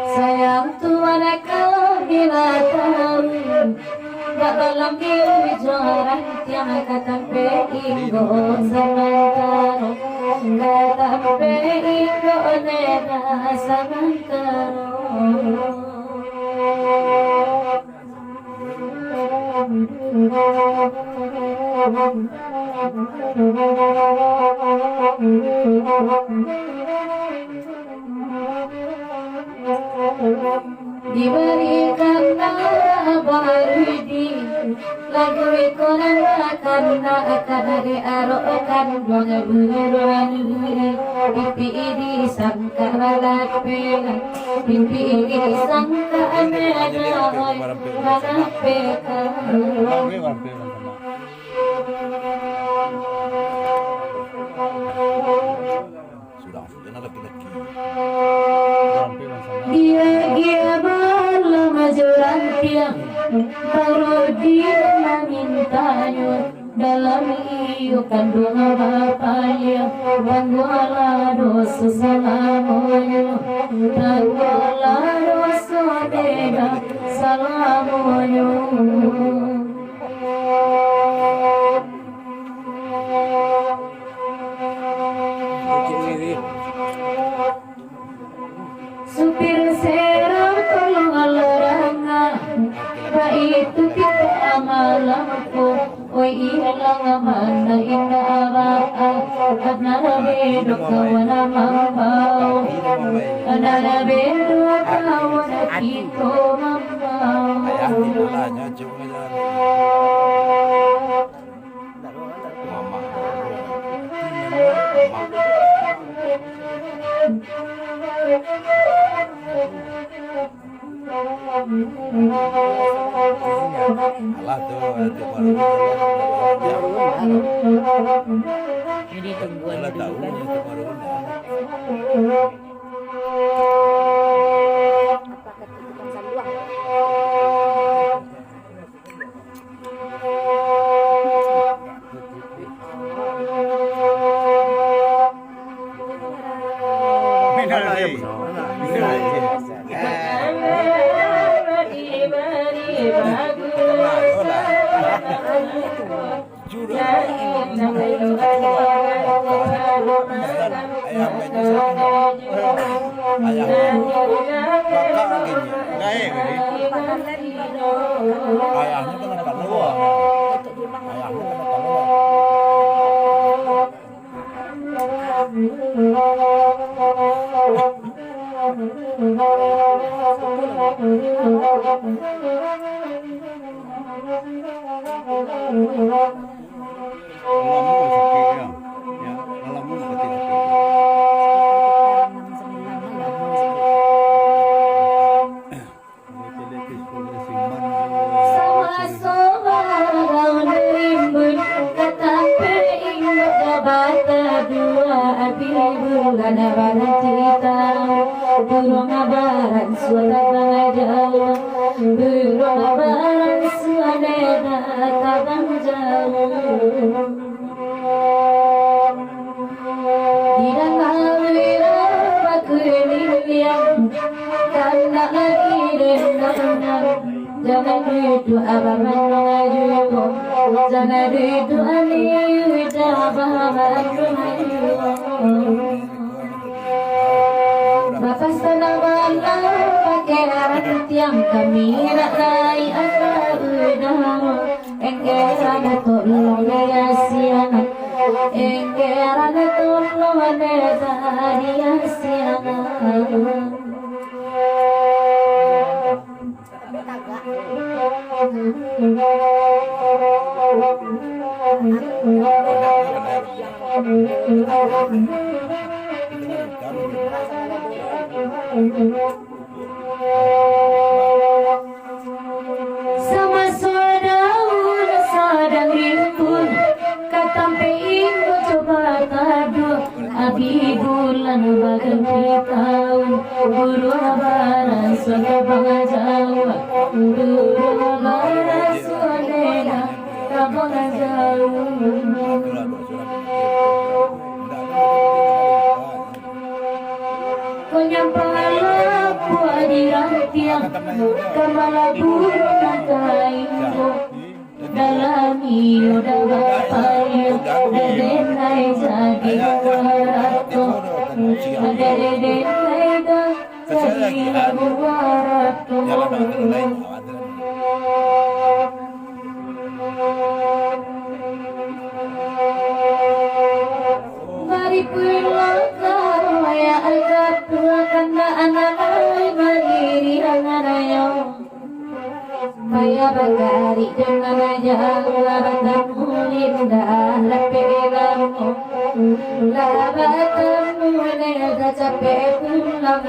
Sayang Tuhan kau bila tahu dalam diri jorang tiang kata peingo samantaro kata peingo nena samantaro diberikan barudi lagu ikonan karena akadari arokan banyak beruan pipi ini sangka balak pela pipi ini sangka aneh balak peka dia malam majuran tiang baru dia mintanya dalam iyo kandung bapaknya bangulah dosa salamunya bangulah dosa deda salamunya supir serang tolong alarangan itu kita amalamku oi ilang mana inda adnara bedo kawana mambau adnara bedo kawana kito Jadi tungguan tahu burung abaran suara jauh burung abaran suara tabang jauh tidak ngalira pakuliang karena lagi renang jangan itu abaran maju jangan itu ani dah abaran maju tiang kami nak rai akal udang enggeran tolong ya siang enggeran tolong dia siang sama saudara sadang rimbun katampein coba tadu abi bulan bagan tahun buru habaran suara bangajawa buru habaran suara kabona jauh Konyampala puadi rantiang kamala burung kainmu dalam iyo dabapayo dedenai jadi warato dedenai jadi warato mari pulang ya agak kanda anai mandiri anganayo maya bagari dengan jawa batang mulinda lapelamu labatan mulai capek pulang